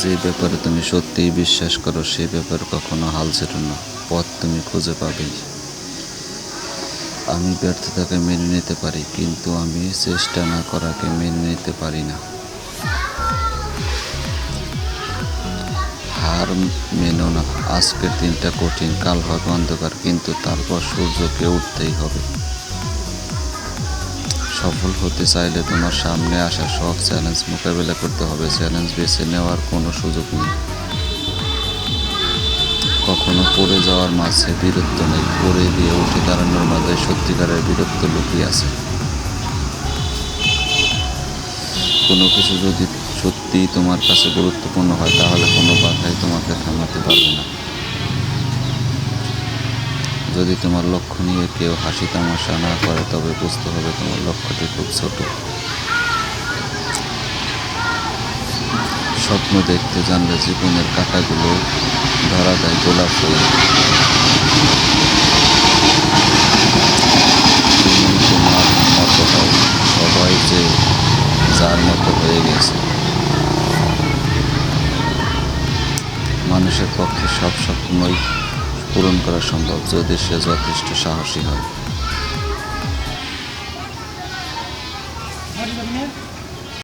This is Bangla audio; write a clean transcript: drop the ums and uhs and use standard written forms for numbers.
যে ব্যাপারে তুমি সত্যিই বিশ্বাস করো সে ব্যাপারে কখনো হাল ছেড়ো না, পথ তুমি খুঁজে পাবেই। আমি ব্যর্থতাকে মেনে নিতে পারি, কিন্তু আমি চেষ্টা না করাকে মেনে নিতে পারি না। হার মেনো না। আজকের দিনটা কঠিন, কাল হবে অন্ধকার, কিন্তু তারপর সূর্যকে উঠতেই হবে। সফল হতে চাইলে তোমার সামনে আসা সব চ্যালেঞ্জ মোকাবেলা করতে হবে। চ্যালেঞ্জ বেছে নেওয়ার কোনো সুযোগ নেই। কখনো পড়ে যাওয়ার মাঝে বীরত্ব নেই, পড়ে গিয়ে উঠে দাঁড়ানোর মাঝে সত্যিকারের বীরত্ব লুকিয়ে আছে। কোনো কিছু যদি সত্যিই তোমার কাছে গুরুত্বপূর্ণ হয়, তাহলে কোনো বাধাই তোমাকে থামাতে পারবে না। যদি তোমার লক্ষ্য নিয়ে কেউ হাসি তামাশা না করে, তবে বুঝতে হবে তোমার লক্ষ্যটি খুব ছোট। স্বপ্ন দেখতে জানলে জীবনের কাঁটাগুলো ধরা দেয় গোলাপ ফুলে। তুমি তোমার মতো হও, সবাই যে যার মতো হয়ে গেছে। মানুষের পক্ষে সব স্বপ্নই পূরণ করা সম্ভব, যদি সে যথেষ্ট সাহসী হয়।